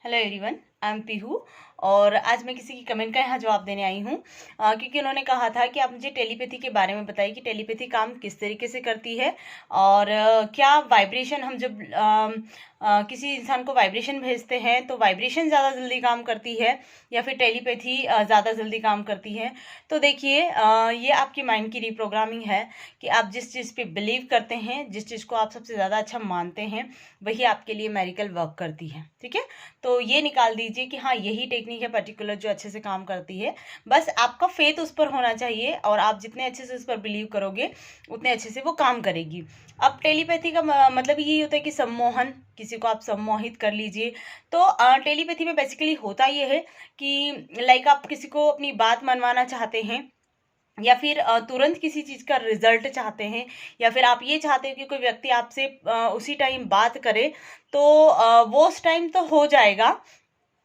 Hello everyone, I am Pihu. और आज मैं किसी की कमेंट का यहाँ जवाब देने आई हूँ क्योंकि उन्होंने कहा था कि आप मुझे टेलीपैथी के बारे में बताइए कि टेलीपैथी काम किस तरीके से करती है और क्या वाइब्रेशन हम जब किसी इंसान को वाइब्रेशन भेजते हैं तो वाइब्रेशन ज़्यादा जल्दी काम करती है या फिर टेलीपैथी ज़्यादा जल्दी काम करती है। तो देखिए, ये आपकी माइंड की रिप्रोग्रामिंग है कि आप जिस चीज़ पे बिलीव करते हैं, जिस चीज़ को आप सबसे ज़्यादा अच्छा मानते हैं, वही आपके लिए मेरिकल वर्क करती है। ठीक है, तो ये निकाल दीजिए कि हाँ, यही टेक्निक है पर्टिकुलर जो अच्छे से काम करती है। बस आपका फेथ उस पर होना चाहिए और आप जितने अच्छे से उस पर बिलीव करोगे उतने अच्छे से वो काम करेगी। अब टेलीपैथी का मतलब यही होता है कि सम्मोहन, किसी को आप सम्मोहित कर लीजिए। तो टेलीपैथी में बेसिकली होता ये है कि लाइक आप किसी को अपनी बात मनवाना चाहते हैं या फिर तुरंत किसी चीज़ का रिजल्ट चाहते हैं या फिर आप ये चाहते हो कि कोई व्यक्ति आपसे उसी टाइम बात करे, तो वो उस टाइम तो हो जाएगा,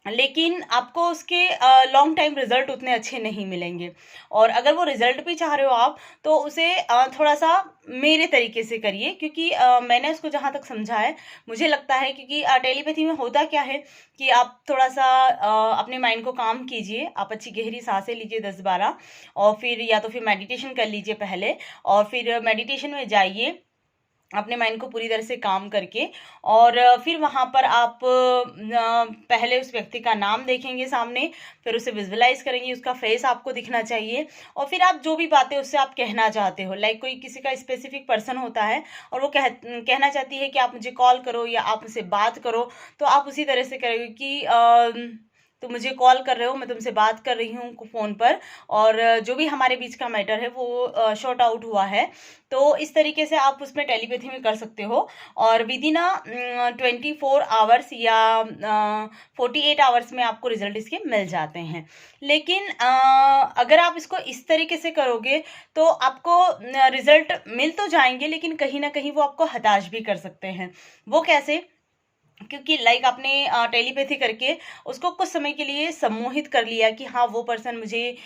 लेकिन आपको उसके लॉन्ग टाइम रिजल्ट उतने अच्छे नहीं मिलेंगे। और अगर वो रिजल्ट भी चाह रहे हो आप, तो उसे थोड़ा सा मेरे तरीके से करिए, क्योंकि मैंने उसको जहाँ तक समझा है, मुझे लगता है, क्योंकि टेलीपैथी में होता क्या है कि आप थोड़ा सा अपने माइंड को काम कीजिए। आप अच्छी गहरी सांसें लीजिए 10-12, और फिर या तो फिर मेडिटेशन कर लीजिए पहले, और फिर मेडिटेशन में जाइए अपने माइंड को पूरी तरह से काम करके। और फिर वहाँ पर आप पहले उस व्यक्ति का नाम देखेंगे सामने, फिर उसे विजुअलाइज करेंगे, उसका फेस आपको दिखना चाहिए, और फिर आप जो भी बातें उससे आप कहना चाहते हो, लाइक कोई किसी का स्पेसिफिक पर्सन होता है और वो कहना चाहती है कि आप मुझे कॉल करो या आप मुझसे बात करो, तो आप उसी तरह से करोगे कि तुम मुझे कॉल कर रहे हो, मैं तुमसे बात कर रही हूँ फ़ोन पर, और जो भी हमारे बीच का मैटर है वो शॉर्ट आउट हुआ है। तो इस तरीके से आप उसमें टेलीपैथी में कर सकते हो, और विद इन 24 आवर्स या 48 आवर्स में आपको रिजल्ट इसके मिल जाते हैं। लेकिन अगर आप इसको इस तरीके से करोगे तो आपको रिजल्ट मिल तो जाएंगे, लेकिन कहीं ना कहीं वो आपको हताश भी कर सकते हैं। वो कैसे? क्योंकि लाइक आपने टेलीपैथी करके उसको कुछ समय के लिए सम्मोहित कर लिया कि हाँ, वो पर्सन मुझे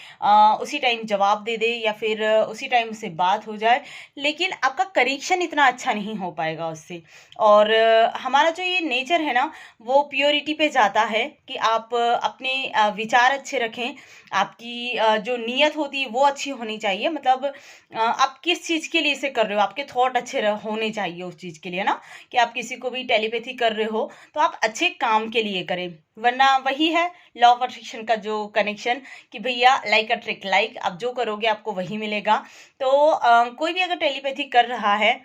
उसी टाइम जवाब दे दे या फिर उसी टाइम उससे बात हो जाए, लेकिन आपका कनेक्शन इतना अच्छा नहीं हो पाएगा उससे। और हमारा जो ये नेचर है ना, वो प्योरिटी पे जाता है कि आप अपने विचार अच्छे रखें, आपकी जो नीयत होती है वो अच्छी होनी चाहिए। मतलब आप किस चीज़ के लिए इसे कर रहे हो, आपके थॉट अच्छे होने चाहिए उस चीज़ के लिए ना, कि आप किसी को भी टेलीपैथी कर रहे हो तो आप अच्छे काम के लिए करें। वरना वही है लॉ ऑफ अट्रैक्शन का जो कनेक्शन, कि भैया लाइक अट्रैक्ट लाइक, आप जो करोगे आपको वही मिलेगा। तो कोई भी अगर टेलीपैथी कर रहा है,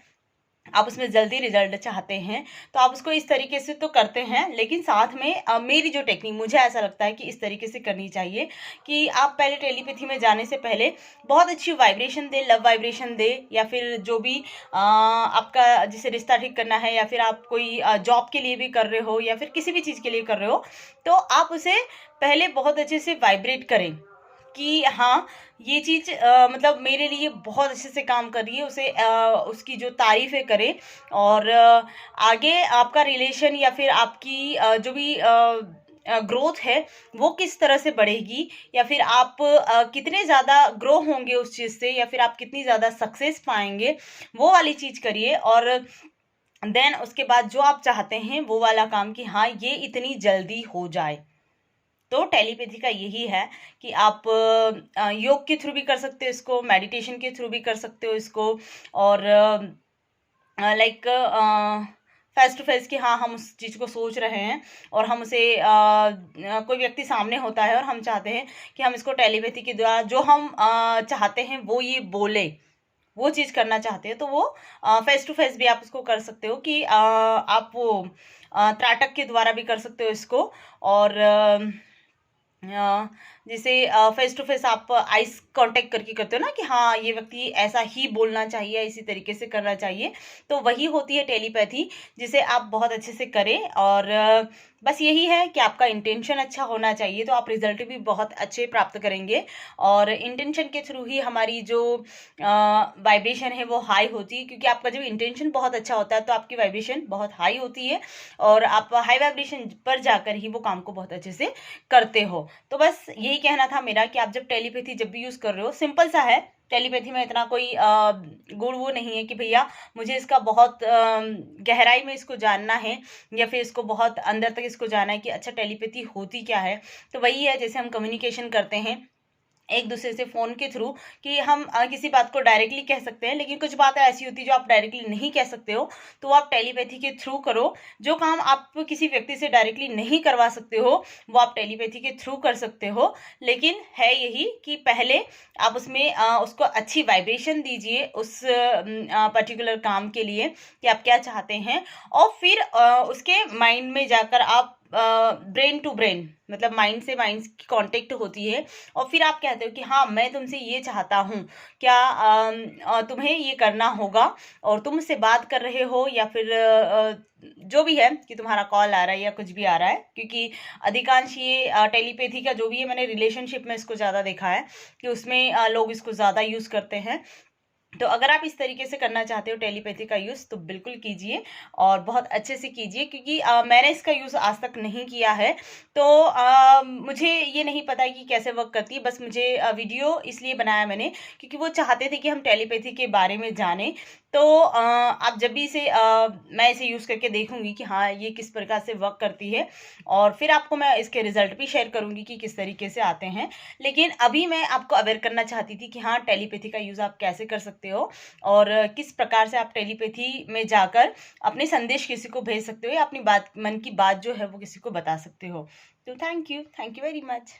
आप उसमें जल्दी रिजल्ट चाहते हैं, तो आप उसको इस तरीके से तो करते हैं, लेकिन साथ में मेरी जो टेक्निक, मुझे ऐसा लगता है कि इस तरीके से करनी चाहिए कि आप पहले टेलीपैथी में जाने से पहले बहुत अच्छी वाइब्रेशन दे, लव वाइब्रेशन दे, या फिर जो भी आपका जिसे रिश्ता ठीक करना है, या फिर आप कोई जॉब के लिए भी कर रहे हो या फिर किसी भी चीज़ के लिए कर रहे हो, तो आप उसे पहले बहुत अच्छे से वाइब्रेट करें कि हाँ, ये चीज़ मतलब मेरे लिए बहुत अच्छे से काम कर रही है, उसे उसकी जो तारीफ़ें करें। और आगे आपका रिलेशन या फिर आपकी जो भी ग्रोथ है वो किस तरह से बढ़ेगी, या फिर आप कितने ज़्यादा ग्रो होंगे उस चीज़ से, या फिर आप कितनी ज़्यादा सक्सेस पाएंगे, वो वाली चीज़ करिए। और देन उसके बाद जो आप चाहते हैं वो वाला काम, कि हाँ, ये इतनी जल्दी हो जाए। तो टेलीपैथी का यही है कि आप योग के थ्रू भी कर सकते हो इसको, मेडिटेशन के थ्रू भी कर सकते हो इसको, और लाइक फेस टू फेस, कि हाँ, हम उस चीज़ को सोच रहे हैं और हम उसे कोई व्यक्ति सामने होता है और हम चाहते हैं कि हम इसको टेलीपैथी के द्वारा जो हम चाहते हैं वो ये बोले, वो चीज़ करना चाहते हैं, तो वो फेस टू फेस भी आप उसको कर सकते हो कि आप वो त्राटक के द्वारा भी कर सकते हो इसको। और जैसे फेस टू फेस आप आइस कांटेक्ट करके करते हो ना, कि हाँ, ये व्यक्ति ऐसा ही बोलना चाहिए, इसी तरीके से करना चाहिए, तो वही होती है टेलीपैथी, जिसे आप बहुत अच्छे से करें। और बस यही है कि आपका इंटेंशन अच्छा होना चाहिए, तो आप रिजल्ट भी बहुत अच्छे प्राप्त करेंगे। और इंटेंशन के थ्रू ही हमारी जो वाइब्रेशन है वो हाई होती है, क्योंकि आपका जब इंटेंशन बहुत अच्छा होता है तो आपकी वाइब्रेशन बहुत हाई होती है, और आप हाई वाइब्रेशन पर जाकर ही वो काम को बहुत अच्छे से करते हो। तो बस यही कहना था मेरा कि आप जब टेलीपैथी जब भी यूज़ कर रहे हो, सिंपल सा है, टेलीपैथी में इतना कोई गुण वो नहीं है कि भैया मुझे इसका बहुत गहराई में इसको जानना है या फिर इसको बहुत अंदर तक इसको जानना है कि अच्छा टेलीपैथी होती क्या है। तो वही है जैसे हम कम्युनिकेशन करते हैं एक दूसरे से फ़ोन के थ्रू कि हम किसी बात को डायरेक्टली कह सकते हैं, लेकिन कुछ बातें ऐसी होती है जो आप डायरेक्टली नहीं कह सकते हो, तो आप टेलीपैथी के थ्रू करो। जो काम आप किसी व्यक्ति से डायरेक्टली नहीं करवा सकते हो वो आप टेलीपैथी के थ्रू कर सकते हो। लेकिन है यही कि पहले आप उसमें उसको अच्छी वाइब्रेशन दीजिए उस पर्टिकुलर काम के लिए कि आप क्या चाहते हैं, और फिर उसके माइंड में जाकर आप ब्रेन टू ब्रेन मतलब माइंड से माइंड की कांटेक्ट होती है, और फिर आप कहते हो कि हाँ मैं तुमसे ये चाहता हूँ, क्या तुम्हें ये करना होगा, और तुम मुझसे बात कर रहे हो या फिर जो भी है कि तुम्हारा कॉल आ रहा है या कुछ भी आ रहा है। क्योंकि अधिकांश ये टेलीपैथी का जो भी है मैंने रिलेशनशिप में इसको ज़्यादा देखा है कि उसमें लोग इसको ज़्यादा यूज़ करते हैं। तो अगर आप इस तरीके से करना चाहते हो टेलीपैथी का यूज़ तो बिल्कुल कीजिए और बहुत अच्छे से कीजिए, क्योंकि मैंने इसका यूज़ आज तक नहीं किया है, तो मुझे ये नहीं पता कि कैसे वर्क करती है। बस मुझे वीडियो इसलिए बनाया मैंने क्योंकि वो चाहते थे कि हम टेलीपैथी के बारे में जानें। तो आप जब भी इसे मैं इसे यूज़ करके देखूंगी कि हाँ ये किस प्रकार से वर्क करती है, और फिर आपको मैं इसके रिजल्ट भी शेयर करूंगी कि किस तरीके से आते हैं। लेकिन अभी मैं आपको अवेयर करना चाहती थी कि हाँ टेलीपैथी का यूज़ आप कैसे कर सकते हो और किस प्रकार से आप टेलीपैथी में जाकर अपने संदेश किसी को भेज सकते हो या अपनी बात मन की बात जो है वो किसी को बता सकते हो। तो थैंक यू वेरी मच।